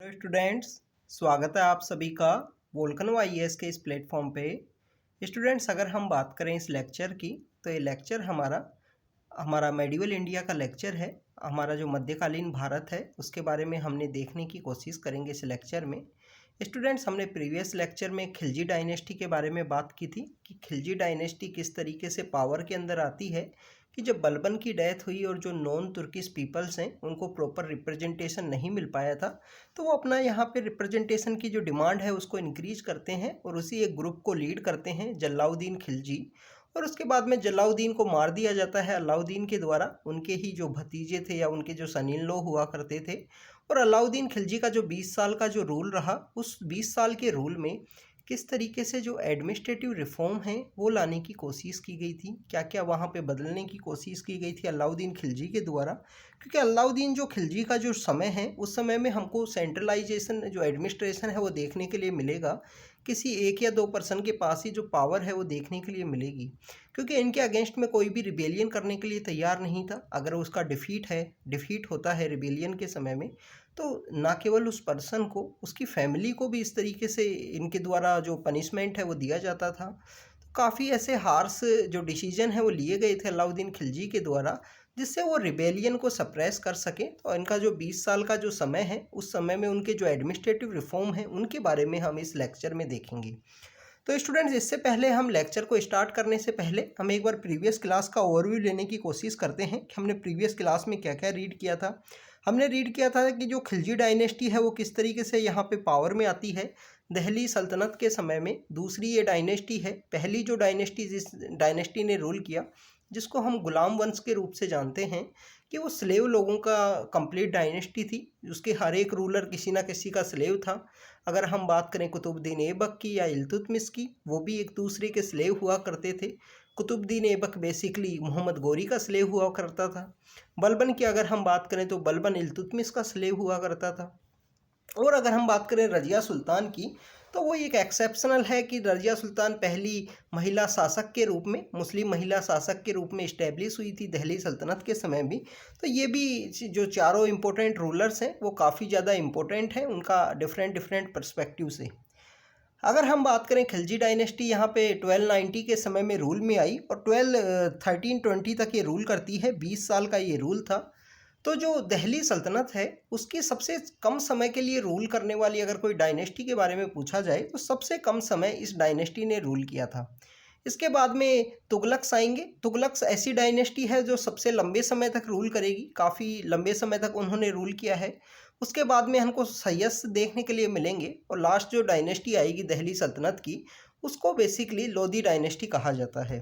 Hello students, स्वागत है आप सभी का वोल्कनो आईएएस के इस प्लेटफॉर्म पे। स्टूडेंट्स, अगर हम बात करें इस लेक्चर की तो ये लेक्चर हमारा हमारा मेडिवल इंडिया का लेक्चर है। हमारा जो मध्यकालीन भारत है उसके बारे में हमने देखने की कोशिश करेंगे इस लेक्चर में। स्टूडेंट्स, हमने प्रीवियस लेक्चर में खिलजी डायनेस्टी के बारे में बात की थी कि खिलजी डायनेस्टी किस तरीके से पावर के अंदर आती है कि जब बलबन की डेथ हुई और जो नॉन तुर्किश पीपल्स हैं उनको प्रॉपर रिप्रेजेंटेशन नहीं मिल पाया था, तो वो अपना यहाँ पे रिप्रेजेंटेशन की जो डिमांड है उसको इंक्रीज करते हैं और उसी एक ग्रुप को लीड करते हैं जलाउद्दीन खिलजी। और उसके बाद में जलाउद्दीन को मार दिया जाता है अलाउद्दीन के द्वारा। उनके ही जो भतीजे थे या उनके जो सन इन लॉ हुआ करते थे। और अलाउद्दीन खिलजी का जो 20 साल का जो रूल रहा, उस 20 साल के रूल में किस तरीके से जो एडमिनिस्ट्रेटिव रिफॉर्म है वो लाने की कोशिश की गई थी, क्या क्या वहाँ पे बदलने की कोशिश की गई थी अलाउद्दीन खिलजी के द्वारा। क्योंकि अलाउद्दीन जो खिलजी का जो समय है उस समय में हमको सेंट्रलाइजेशन जो एडमिनिस्ट्रेशन है वो देखने के लिए मिलेगा। किसी एक या दो पर्सन के पास ही जो पावर है वो देखने के लिए मिलेगी, क्योंकि इनके अगेंस्ट में कोई भी रिबेलियन करने के लिए तैयार नहीं था। अगर उसका डिफीट होता है रिबेलियन के समय में, तो ना केवल उस पर्सन को, उसकी फैमिली को भी इस तरीके से इनके द्वारा जो पनिशमेंट है वो दिया जाता था। तो काफ़ी ऐसे हार्श जो डिसीजन है वो लिए गए थे अलाउद्दीन खिलजी के द्वारा, जिससे वो रिबेलियन को सप्रेस कर सकें। तो इनका जो 20 साल का जो समय है उस समय में उनके जो एडमिनिस्ट्रेटिव रिफॉर्म है उनके बारे में हम इस लेक्चर में देखेंगे। तो स्टूडेंट्स, इससे पहले हम लेक्चर को स्टार्ट करने से पहले हम एक बार प्रीवियस क्लास का ओवरव्यू लेने की कोशिश करते हैं कि हमने प्रीवियस क्लास में क्या क्या रीड किया था। हमने रीड किया था कि जो खिलजी डायनेस्टी है वो किस तरीके से यहाँ पे पावर में आती है दिल्ली सल्तनत के समय में। दूसरी ये डायनेस्टी है, पहली जो डायनेस्टी जिस डायनेस्टी ने रूल किया, जिसको हम गुलाम वंश के रूप से जानते हैं, कि वो स्लेव लोगों का कंप्लीट डायनेस्टी थी। उसके हर एक रूलर किसी ना किसी का स्लेव था। अगर हम बात करें कुतुबुद्दीन ऐबक की या इल्तुतमिश की, वो भी एक दूसरे के स्लेव हुआ करते थे। कुतुबुद्दीन ऐबक बेसिकली मोहम्मद गोरी का स्लेव हुआ करता था। बलबन की अगर हम बात करें तो बलबन इल्तुतमिश का स्लेव हुआ करता था। और अगर हम बात करें रजिया सुल्तान की, तो वो एक एक्सेप्शनल है कि रजिया सुल्तान पहली महिला शासक के रूप में, मुस्लिम महिला शासक के रूप में इस्टेब्लिश हुई थी दिल्ली सल्तनत के समय भी। तो ये भी जो चारों इम्पोर्टेंट रूलर्स हैं वो काफ़ी ज़्यादा इम्पोर्टेंट हैं उनका डिफरेंट डिफरेंट पर्सपेक्टिव से। अगर हम बात करें खिलजी डायनेस्टी यहाँ पे 1290 के समय में रूल में आई और 1320 तक ये रूल करती है। 20 साल का ये रूल था। तो जो दिल्ली सल्तनत है उसकी सबसे कम समय के लिए रूल करने वाली अगर कोई डायनेस्टी के बारे में पूछा जाए तो सबसे कम समय इस डायनेस्टी ने रूल किया था। इसके बाद में तुगलक्स आएंगे। तुगलक्स ऐसी डायनेस्टी है जो सबसे लंबे समय तक रूल करेगी, काफ़ी लंबे समय तक उन्होंने रूल किया है। उसके बाद में हमको सय्यद देखने के लिए मिलेंगे और लास्ट जो डायनेस्टी आएगी दिल्ली सल्तनत की, उसको बेसिकली लोधी डायनेस्टी कहा जाता है।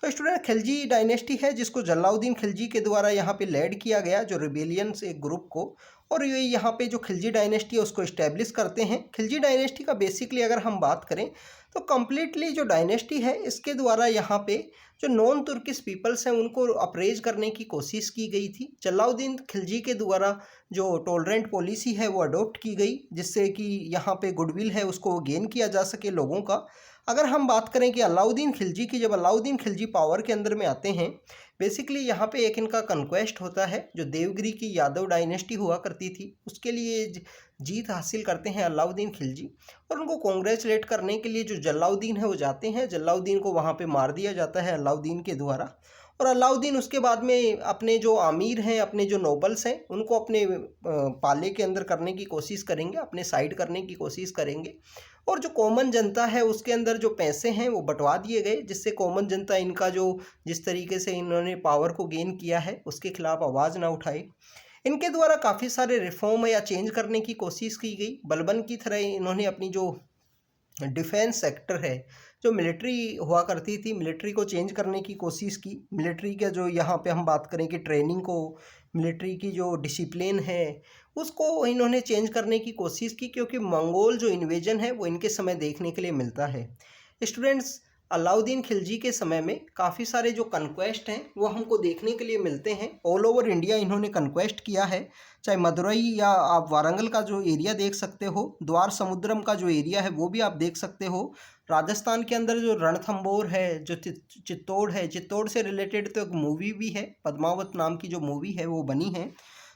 तो स्टूडेंट, खिलजी डायनेस्टी है जिसको जलाउद्दीन खिलजी के द्वारा यहाँ पे लेड किया गया, जो रिबेलियन से एक ग्रुप को, और ये यहाँ पे जो खिलजी डायनेस्टी है उसको इस्टेब्लिश करते हैं। खिलजी डायनेस्टी का बेसिकली अगर हम बात करें तो कम्प्लीटली जो डायनेस्टी है इसके द्वारा यहाँ पे जो नॉन तुर्किश पीपल्स हैं उनको अप्रेज करने की कोशिश की गई थी। जलाउद्दीन खिलजी के द्वारा जो टॉलरेंट पॉलिसी है वो अडोप्ट की गई, जिससे कि यहाँ पे गुडविल है उसको गेन किया जा सके लोगों का। अगर हम बात करें कि अलाउद्दीन खिलजी की, जब अलाउद्दीन खिलजी पावर के अंदर में आते हैं, बेसिकली यहाँ पे एक इनका कन्क्वेस्ट होता है। जो देवगिरी की यादव डायनेस्टी हुआ करती थी उसके लिए जीत हासिल करते हैं अलाउद्दीन खिलजी। और उनको कॉन्ग्रेचुलेट करने के लिए जो जलाउद्दीन है वो जाते हैं। जलाउद्दीन को वहाँ पे मार दिया जाता है अलाउद्दीन के द्वारा। और अलाउद्दीन उसके बाद में अपने जो आमिर हैं, अपने जो नोबल्स हैं, उनको अपने पाले के अंदर करने की कोशिश करेंगे, अपने साइड करने की कोशिश करेंगे। और जो कॉमन जनता है उसके अंदर जो पैसे हैं वो बंटवा दिए गए, जिससे कॉमन जनता इनका जो जिस तरीके से इन्होंने पावर को गेन किया है उसके खिलाफ आवाज़ ना उठाए। इनके द्वारा काफ़ी सारे रिफॉर्म या चेंज करने की कोशिश की गई। बलबन की तरह इन्होंने अपनी जो डिफेंस सेक्टर है, जो मिलिट्री हुआ करती थी, मिलिट्री को चेंज करने की कोशिश की। मिलिट्री का जो यहाँ पे हम बात करें कि ट्रेनिंग को, मिलिट्री की जो डिसिप्लिन है उसको इन्होंने चेंज करने की कोशिश की, क्योंकि मंगोल जो इन्वेजन है वो इनके समय देखने के लिए मिलता है। स्टूडेंट्स, अलाउद्दीन खिलजी के समय में काफ़ी सारे जो कन्क्वेस्ट हैं वो हमको देखने के लिए मिलते हैं। ऑल ओवर इंडिया इन्होंने कन्क्वेस्ट किया है, चाहे मदुरई या आप वारंगल का जो एरिया देख सकते हो, द्वार समुद्रम का जो एरिया है वो भी आप देख सकते हो। राजस्थान के अंदर जो रणथंबोर है, जो चित्तौड़ है, चित्तौड़ से रिलेटेड तो एक मूवी भी है, पद्मावत नाम की जो मूवी है वो बनी है।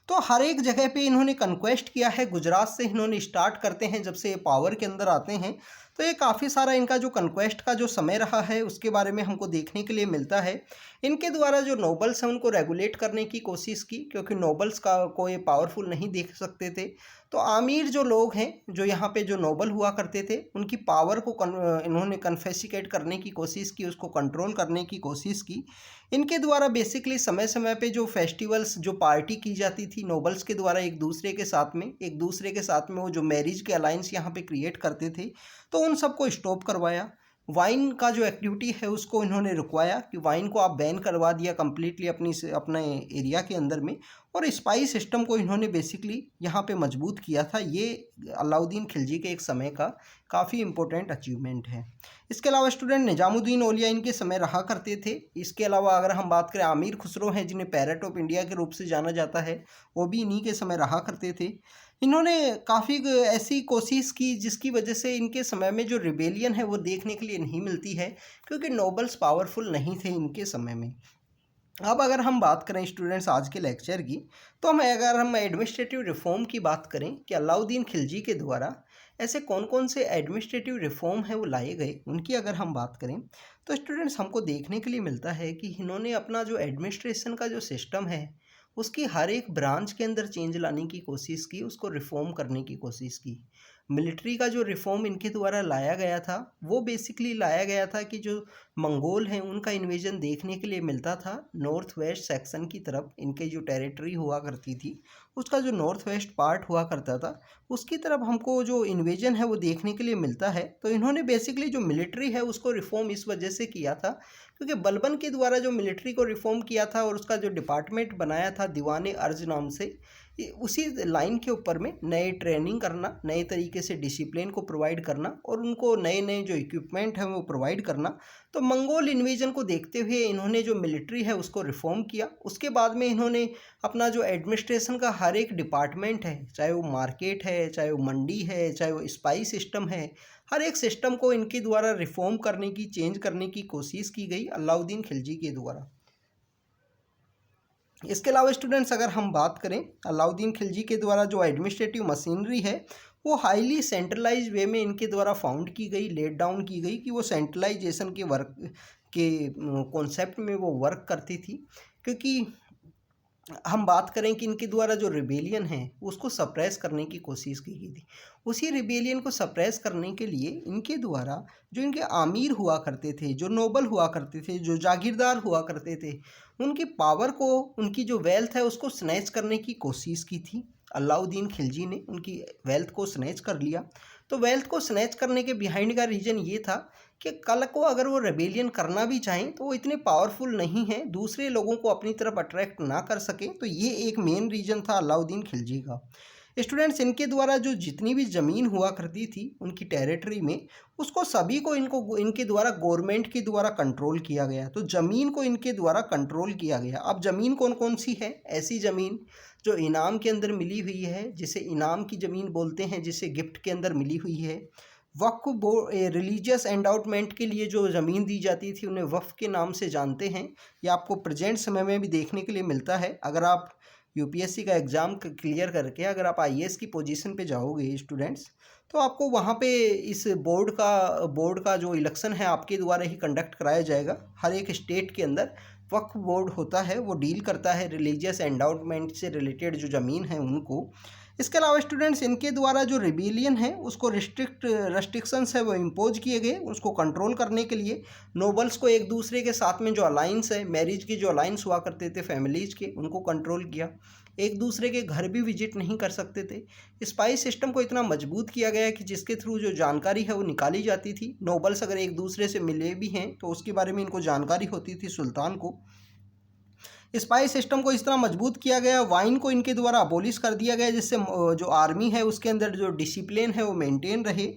तो हर एक जगह पे इन्होंने कन्क्वेस्ट किया है। गुजरात से इन्होंने स्टार्ट करते हैं, जब से ये पावर के अंदर आते हैं तो ये काफ़ी सारा इनका जो कन्क्वेस्ट का जो समय रहा है उसके बारे में हमको देखने के लिए मिलता है। इनके द्वारा जो नोबल्स हैं उनको रेगुलेट करने की कोशिश की, क्योंकि नोबल्स का को ये पावरफुल नहीं देख सकते थे। तो आमिर जो लोग हैं, जो यहाँ पे जो नोबल हुआ करते थे, उनकी पावर को इन्होंने कन्फेसिकेट करने की कोशिश की, उसको कंट्रोल करने की कोशिश की। इनके द्वारा बेसिकली समय समय पे जो फेस्टिवल्स, जो पार्टी की जाती थी नोबल्स के द्वारा एक दूसरे के साथ में वो जो मैरिज के अलायंस यहाँ पे क्रिएट करते थे, तो उन सबको स्टॉप करवाया। वाइन का जो एक्टिविटी है उसको इन्होंने रुकवाया कि वाइन को आप बैन करवा दिया कम्प्लीटली अपने एरिया के अंदर में। और स्पाइस सिस्टम को इन्होंने बेसिकली यहाँ पे मजबूत किया था। ये अलाउद्दीन खिलजी के एक समय का काफ़ी इम्पोर्टेंट अचीवमेंट है। इसके अलावा स्टूडेंट निजामुद्दीन औलिया इनके समय रहा करते थे। इसके अलावा अगर हम बात करें आमिर खुसरो हैं, जिन्हें पैरेट ऑफ इंडिया के रूप से जाना जाता है, वो भी इन्हीं के समय रहा करते थे। इन्होंने काफ़ी ऐसी कोशिश की जिसकी वजह से इनके समय में जो रिबेलियन है वो देखने के लिए नहीं मिलती है, क्योंकि नोबल्स पावरफुल नहीं थे इनके समय में। अब अगर हम बात करें स्टूडेंट्स आज के लेक्चर की, तो अगर हम एडमिनिस्ट्रेटिव रिफॉर्म की बात करें कि अलाउद्दीन खिलजी के द्वारा ऐसे कौन कौन से एडमिनिस्ट्रेटिव रिफॉर्म हैं वो लाए गए, उनकी अगर हम बात करें तो स्टूडेंट्स हमको देखने के लिए मिलता है कि इन्होंने अपना जो एडमिनिस्ट्रेशन का जो सिस्टम है उसकी हर एक ब्रांच के अंदर चेंज लाने की कोशिश की, उसको रिफॉर्म करने की कोशिश की। मिलिट्री का जो रिफॉर्म इनके द्वारा लाया गया था वो बेसिकली लाया गया था कि जो मंगोल हैं उनका इन्वेजन देखने के लिए मिलता था नॉर्थ वेस्ट सेक्शन की तरफ। इनके जो टेरिटरी हुआ करती थी उसका जो नॉर्थ वेस्ट पार्ट हुआ करता था उसकी तरफ हमको जो इन्वेजन है वो देखने के लिए मिलता है। तो इन्होंने बेसिकली जो मिलिट्री है उसको रिफॉर्म इस वजह से किया था क्योंकि बलबन के द्वारा जो मिलिट्री को रिफॉर्म किया था और उसका जो डिपार्टमेंट बनाया था दीवाने अर्ज नाम से, उसी लाइन के ऊपर में नए ट्रेनिंग करना, नए तरीके से डिसिप्लिन को प्रोवाइड करना और उनको नए नए जो इक्विपमेंट हैं वो प्रोवाइड करना। तो मंगोल इन्वेजन को देखते हुए इन्होंने जो मिलिट्री है उसको रिफॉर्म किया। उसके बाद में इन्होंने अपना जो एडमिनिस्ट्रेशन का हर एक डिपार्टमेंट है, चाहे वो मार्केट है, चाहे वो मंडी है, चाहे वो स्पाइस सिस्टम है, हर एक सिस्टम को इनके द्वारा रिफॉर्म करने की, चेंज करने की कोशिश की गई अलाउद्दीन खिलजी के द्वारा। इसके अलावा स्टूडेंट्स अगर हम बात करें अलाउद्दीन खिलजी के द्वारा जो एडमिनिस्ट्रेटिव मशीनरी है वो हाईली सेंट्रलाइज वे में इनके द्वारा फाउंड की गई, लेट डाउन की गई कि वो सेंट्रलाइजेशन के वर्क के कॉन्सेप्ट में वो वर्क करती थी। क्योंकि हम बात करें कि इनके द्वारा जो रिबेलियन है उसको सप्रेस करने की कोशिश की गई थी। उसी रिबेलियन को सप्रेस करने के लिए इनके द्वारा जो इनके आमिर हुआ करते थे, जो नोबल हुआ करते थे, जो जागीरदार हुआ करते थे, उनकी पावर को, उनकी जो वेल्थ है उसको स्नैच करने की कोशिश की थी। अलाउद्दीन खिलजी ने उनकी वेल्थ को स्नैच कर लिया। तो वेल्थ को स्नैच करने के बिहाइंड का रीज़न ये था कि कल को अगर वो रेबेलियन करना भी चाहें तो वो इतने पावरफुल नहीं हैं, दूसरे लोगों को अपनी तरफ अट्रैक्ट ना कर सकें। तो ये एक मेन रीज़न था अलाउद्दीन खिलजी का। स्टूडेंट्स इनके द्वारा जो जितनी भी ज़मीन हुआ करती थी उनकी टेरिटरी में, उसको सभी को इनके द्वारा गवर्नमेंट के द्वारा कंट्रोल किया गया। तो ज़मीन को इनके द्वारा कंट्रोल किया गया। अब ज़मीन कौन कौन सी है? ऐसी ज़मीन जो इनाम के अंदर मिली हुई है, जिसे इनाम की ज़मीन बोलते हैं, जिसे गिफ्ट के अंदर मिली हुई है। वक्फ रिलीजियस एंडाउटमेंट के लिए जो ज़मीन दी जाती थी उन्हें वक्फ के नाम से जानते हैं। ये आपको प्रेजेंट समय में भी देखने के लिए मिलता है। अगर आप यूपीएससी का एग्ज़ाम क्लियर करके अगर आप आईएएस की पोजीशन पे जाओगे स्टूडेंट्स, तो आपको वहाँ पे इस बोर्ड का जो इलेक्शन है आपके द्वारा ही कंडक्ट कराया जाएगा। हर एक स्टेट के अंदर वक्फ बोर्ड होता है, वो डील करता है रिलीजियस एंडाउटमेंट से रिलेटेड जो ज़मीन है उनको। इसके अलावा स्टूडेंट्स इनके द्वारा जो रिबेलियन है उसको रेस्ट्रिक्शंस है वो इम्पोज किए गए। उसको कंट्रोल करने के लिए नोबल्स को एक दूसरे के साथ में जो अलाइंस है, मैरिज की जो अलाइंस हुआ करते थे फैमिलीज के, उनको कंट्रोल किया। एक दूसरे के घर भी विजिट नहीं कर सकते थे। स्पाई सिस्टम को इतना मजबूत किया गया कि जिसके थ्रू जो जानकारी है वो निकाली जाती थी। नोबल्स अगर एक दूसरे से मिले भी हैं तो उसके बारे में इनको जानकारी होती थी सुल्तान को। स्पाई सिस्टम को इस तरह मजबूत किया गया, वाइन को इनके द्वारा अबोलिश कर दिया गया, जिससे जो आर्मी है उसके अंदर जो डिसिप्लिन है वो मेंटेन रहे।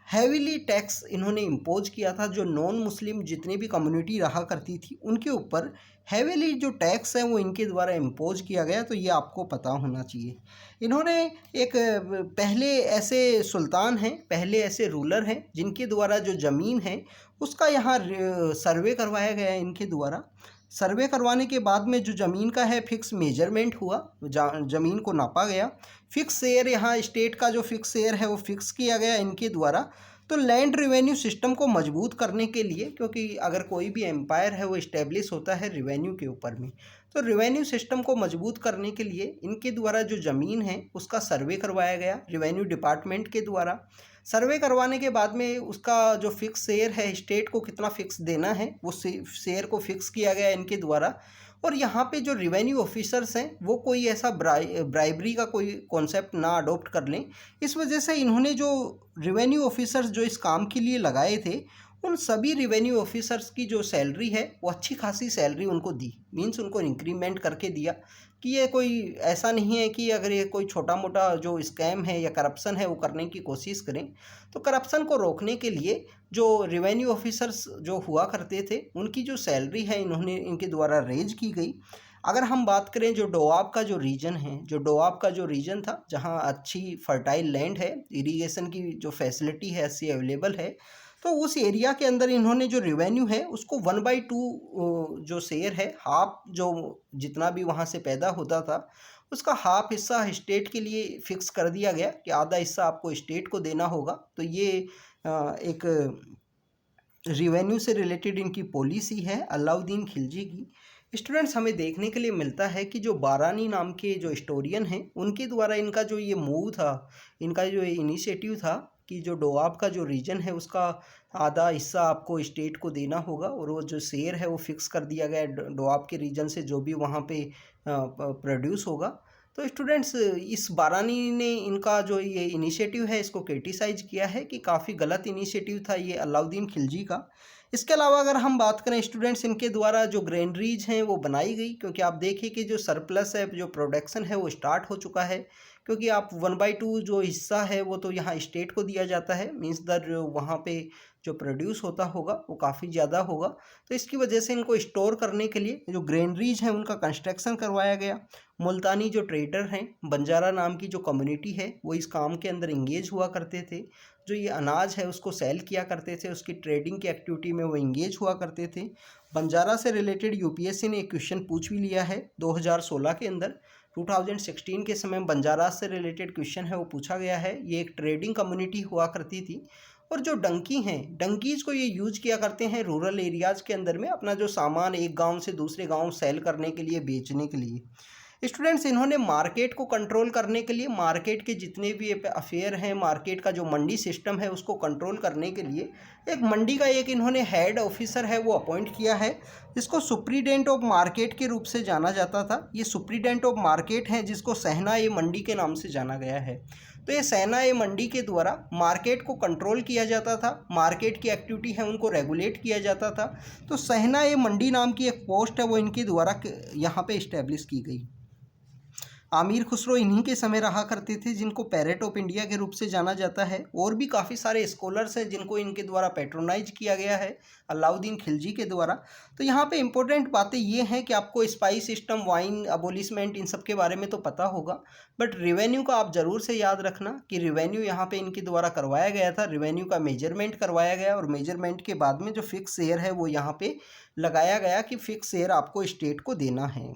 हैवीली टैक्स इन्होंने इम्पोज किया था। जो नॉन मुस्लिम जितनी भी कम्युनिटी रहा करती थी उनके ऊपर हैवीली जो टैक्स है वो इनके द्वारा इम्पोज किया गया। तो ये आपको पता होना चाहिए। इन्होंने एक पहले ऐसे सुल्तान हैं, पहले ऐसे रूलर हैं जिनके द्वारा जो ज़मीन है उसका यहाँ सर्वे करवाया गया है इनके द्वारा। सर्वे करवाने के बाद में जो ज़मीन का है फिक्स मेजरमेंट हुआ, ज़मीन को नापा गया, फिक्स शेयर यहाँ स्टेट का जो फिक्स शेयर है वो फिक्स किया गया इनके द्वारा। तो लैंड रेवेन्यू सिस्टम को मजबूत करने के लिए, क्योंकि अगर कोई भी एम्पायर है वो इस्टेब्लिश होता है रेवेन्यू के ऊपर में, तो रेवेन्यू सिस्टम को मजबूत करने के लिए इनके द्वारा जो ज़मीन है उसका सर्वे करवाया गया रेवेन्यू डिपार्टमेंट के द्वारा। सर्वे करवाने के बाद में उसका जो फिक्स शेयर है स्टेट को कितना फिक्स देना है वो शेयर को फिक्स किया गया इनके द्वारा। और यहाँ पे जो रिवेन्यू ऑफिसर्स हैं वो कोई ऐसा ब्राइबरी का कोई कॉन्सेप्ट ना अडॉप्ट कर लें। इस वजह से इन्होंने जो रिवेन्यू ऑफिसर्स जो इस काम के लिए लगाए थे उन सभी रिवेन्यू ऑफिसर्स की जो सैलरी है वो अच्छी खासी सैलरी उनको दी, मीन्स उनको इंक्रीमेंट करके दिया। कि ये कोई ऐसा नहीं है कि अगर ये कोई छोटा मोटा जो स्कैम है या करप्शन है वो करने की कोशिश करें। तो करप्शन को रोकने के लिए जो रिवेन्यू ऑफिसर्स जो हुआ करते थे उनकी जो सैलरी है इन्होंने इनके द्वारा रेज की गई। अगर हम बात करें जो डोआब का जो रीजन है, जो डोआब का जो रीजन था जहाँ अच्छी फर्टाइल लैंड है, इरिगेशन की जो फैसिलिटी है अच्छी अवेलेबल है, तो उस एरिया के अंदर इन्होंने जो रेवेन्यू है उसको 1/2 जो शेयर है, हाफ जो जितना भी वहाँ से पैदा होता था उसका हाफ हिस्सा स्टेट के लिए फिक्स कर दिया गया कि आधा हिस्सा आपको स्टेट को देना होगा। तो ये एक रिवेन्यू से रिलेटेड इनकी पॉलिसी है अलाउद्दीन खिलजी की। स्टूडेंट्स, हमें देखने के लिए मिलता है कि जो बारानी नाम के जो हिस्टोरियन हैं उनके द्वारा इनका जो ये मूव था, इनका जो इनिशिएटिव था कि जो डोआब का जो रीजन है उसका आधा हिस्सा आपको स्टेट को देना होगा और वो जो शेयर है वो फिक्स कर दिया गया डोआब के रीजन से जो भी वहाँ पे प्रोड्यूस होगा। तो स्टूडेंट्स, इस बारानी ने इनका जो ये इनिशिएटिव है इसको क्रिटिसाइज किया है कि काफ़ी गलत इनिशिएटिव था ये अलाउद्दीन खिलजी का। इसके अलावा अगर हम बात करें स्टूडेंट्स, इनके द्वारा जो ग्रेनरीज हैं वो बनाई गई, क्योंकि आप देखिए कि जो सरप्लस है, जो प्रोडक्शन है वो स्टार्ट हो चुका है। क्योंकि आप 1/2 जो हिस्सा है वो तो यहाँ स्टेट को दिया जाता है, मीन्स दर वहाँ पे जो प्रोड्यूस होता होगा वो काफ़ी ज़्यादा होगा। तो इसकी वजह से इनको स्टोर करने के लिए जो ग्रेनरीज हैं उनका कंस्ट्रक्शन करवाया गया। मुल्तानी जो ट्रेडर हैं, बंजारा नाम की जो कम्युनिटी है वो इस काम के अंदर इंगेज हुआ करते थे। जो ये अनाज है उसको सेल किया करते थे, उसकी ट्रेडिंग की एक्टिविटी में वो इंगेज हुआ करते थे। बंजारा से रिलेटेड यूपीएससी ने एक क्वेश्चन पूछ भी लिया है 2016 के अंदर। 2016 के समय बंजारा से रिलेटेड क्वेश्चन है वो पूछा गया है। ये एक ट्रेडिंग कम्युनिटी हुआ करती थी और जो डंकी हैं, डंकीज को ये यूज किया करते हैं रूरल एरियाज़ के अंदर में अपना जो सामान एक गांव से दूसरे गांव सेल करने के लिए, बेचने के लिए। स्टूडेंट्स, इन्होंने मार्केट को कंट्रोल करने के लिए, मार्केट के जितने भी अफेयर हैं, मार्केट का जो मंडी सिस्टम है उसको कंट्रोल करने के लिए एक मंडी का एक इन्होंने हेड ऑफिसर है वो अपॉइंट किया है, जिसको सुप्रीडेंट ऑफ मार्केट के रूप से जाना जाता था। ये सुप्रीडेंट ऑफ मार्केट हैं जिसको सहना ए मंडी के नाम से जाना गया है। तो ये सहना ए मंडी के द्वारा मार्केट को कंट्रोल किया जाता था, मार्केट की एक्टिविटी है उनको रेगुलेट किया जाता था। तो सहना ए मंडी नाम की एक पोस्ट है वो इनके द्वारा यहाँ पे इस्टेब्लिश की गई। आमिर खुसरो इन्हीं के समय रहा करते थे, जिनको पैरेट ऑफ इंडिया के रूप से जाना जाता है। और भी काफ़ी सारे स्कॉलर्स हैं जिनको इनके द्वारा पैट्रोनाइज किया गया है अलाउद्दीन खिलजी के द्वारा। तो यहाँ पे इंपॉर्टेंट बातें ये हैं कि आपको स्पाइस सिस्टम, वाइन अबोलिशमेंट, इन सब के बारे में तो पता होगा, बट रेवेन्यू का आप ज़रूर से याद रखना कि रेवेन्यू यहाँ पे इनके द्वारा करवाया गया था। रेवेन्यू का मेजरमेंट करवाया गया और मेजरमेंट के बाद में जो फिक्स शेयर है वो यहाँ पे लगाया गया कि फिक्स शेयर आपको स्टेट को देना है।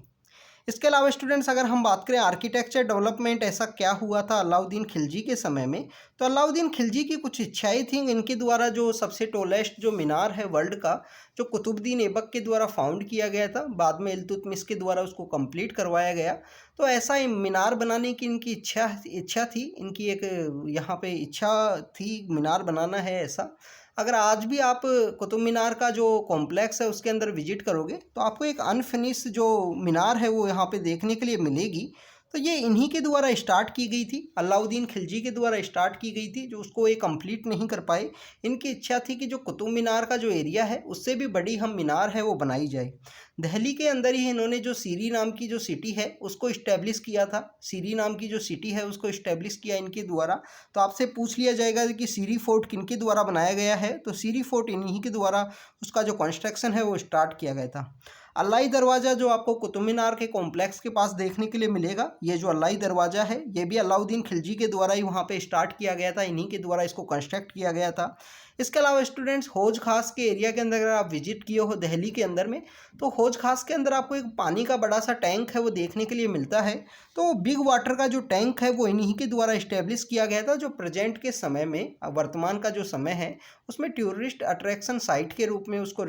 इसके अलावा स्टूडेंट्स, अगर हम बात करें आर्किटेक्चर डेवलपमेंट ऐसा क्या हुआ था अलाउद्दीन खिलजी के समय में, तो अलाउद्दीन खिलजी की कुछ इच्छाएं थीं। इनके द्वारा जो सबसे टॉलेस्ट जो मीनार है वर्ल्ड का, जो कुतुबुद्दीन ऐबक के द्वारा फाउंड किया गया था, बाद में इल्तुतमिश के द्वारा उसको कंप्लीट करवाया गया। तो ऐसा मीनार बनाने की इनकी इच्छा थी, इनकी एक यहाँ पे इच्छा थी मीनार बनाना है ऐसा। अगर आज भी आप कुतुब मीनार का जो कॉम्प्लेक्स है उसके अंदर विजिट करोगे तो आपको एक अनफिनिश जो मीनार है वो यहाँ पे देखने के लिए मिलेगी। तो ये इन्हीं के द्वारा स्टार्ट की गई थी, अलाउद्दीन खिलजी के द्वारा स्टार्ट की गई थी, जो उसको ये कंप्लीट नहीं कर पाए। इनकी इच्छा थी कि जो कुतुब मीनार का जो एरिया है उससे भी बड़ी हम मीनार है वो बनाई जाए। दिल्ली के अंदर ही इन्होंने जो सीरी नाम की जो सिटी है उसको इस्टेब्लिश किया था। सीरी नाम की जो सिटी है उसको इस्टेब्लिश किया इनके द्वारा। तो आपसे पूछ लिया जाएगा कि सीरी फोर्ट किनके द्वारा बनाया गया है, तो सीरी फोर्ट इन्हीं के द्वारा उसका जो कंस्ट्रक्शन है वो स्टार्ट किया गया था। अल्लाई दरवाज़ा जो आपको कुतुब मीनार के कॉम्प्लेक्स के पास देखने के लिए मिलेगा, ये जो अल्लाई दरवाज़ा है ये भी अलाउद्दीन खिलजी के द्वारा ही वहाँ पे स्टार्ट किया गया था, इन्हीं के द्वारा इसको कंस्ट्रक्ट किया गया था। इसके अलावा स्टूडेंट्स हौज खास के एरिया के अंदर अगर आप विजिट किए हो दिल्ली के अंदर में, तो हौज खास के अंदर आपको एक पानी का बड़ा सा टैंक है वो देखने के लिए मिलता है। तो बिग वाटर का जो टैंक है वो इन्हीं के द्वारा इस्टेब्लिश किया गया था, जो प्रेजेंट के समय में वर्तमान का जो समय है उसमें टूरिस्ट अट्रैक्शन साइट के रूप में उसको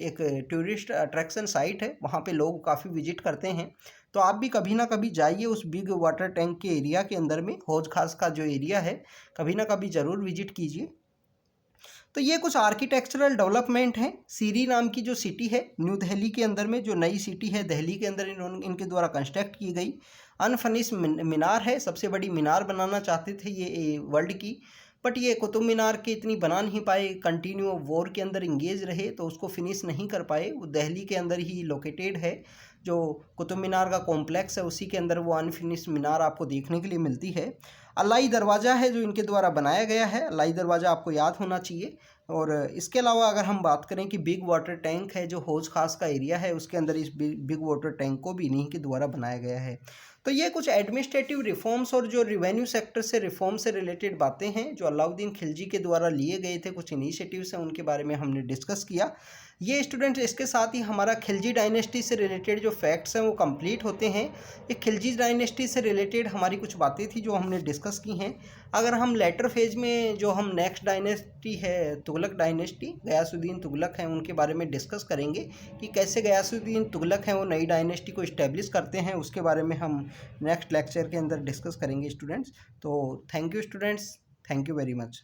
एक टूरिस्ट अट्रैक्शन साइट है, वहाँ पे लोग काफ़ी विजिट करते हैं। तो आप भी कभी ना कभी जाइए उस बिग वाटर टैंक के एरिया के अंदर में, हौज खास का जो एरिया है कभी ना कभी ज़रूर विजिट कीजिए। तो ये कुछ आर्किटेक्चरल डेवलपमेंट हैं। सीरी नाम की जो सिटी है न्यू दिल्ली के अंदर में, जो नई सिटी है दिल्ली के अंदर इनके द्वारा कंस्ट्रक्ट की गई अनफिनिश मीनार है। सबसे बड़ी मीनार बनाना चाहते थे ये वर्ल्ड की, बट ये कुतुब मीनार के इतनी बना नहीं पाए, कंटिन्यू वॉर के अंदर इंगेज रहे तो उसको फिनिश नहीं कर पाए। वो दिल्ली के अंदर ही लोकेटेड है, जो कुतुब मीनार का कॉम्प्लेक्स है उसी के अंदर वो अनफिनिश मीनार आपको देखने के लिए मिलती है। अलाई दरवाज़ा है जो इनके द्वारा बनाया गया है, अलाई दरवाज़ा आपको याद होना चाहिए। और इसके अलावा अगर हम बात करें कि बिग वाटर टैंक है जो हौज खास का एरिया है उसके अंदर इस बिग वाटर टैंक को भी इन्हीं के द्वारा बनाया गया है। तो ये कुछ एडमिनिस्ट्रेटिव रिफॉर्म्स और जो रिवेन्यू सेक्टर से रिफॉर्म से रिलेटेड बातें हैं जो अलाउद्दीन खिलजी के द्वारा लिए गए थे, कुछ इनिशिएटिव्स हैं उनके बारे में हमने डिस्कस किया। ये स्टूडेंट्स इसके साथ ही हमारा खिलजी डायनेस्टी से रिलेटेड जो फैक्ट्स हैं वो कंप्लीट होते हैं। ये खिलजी डायनेस्टी से रिलेटेड हमारी कुछ बातें थी जो हमने डिस्कस की हैं। अगर हम लेटर फेज में जो हम नेक्स्ट डायनेस्टी है तुगलक डायनेस्टी, गयासुद्दीन तुगलक हैं, उनके बारे में डिस्कस करेंगे कि कैसे गयासुद्दीन तुगलक हैं वो नई डायनेस्टी को इस्टेब्लिश करते हैं, उसके बारे में हम नेक्स्ट लेक्चर के अंदर डिस्कस करेंगे स्टूडेंट्स। तो thank you students, thank you very much.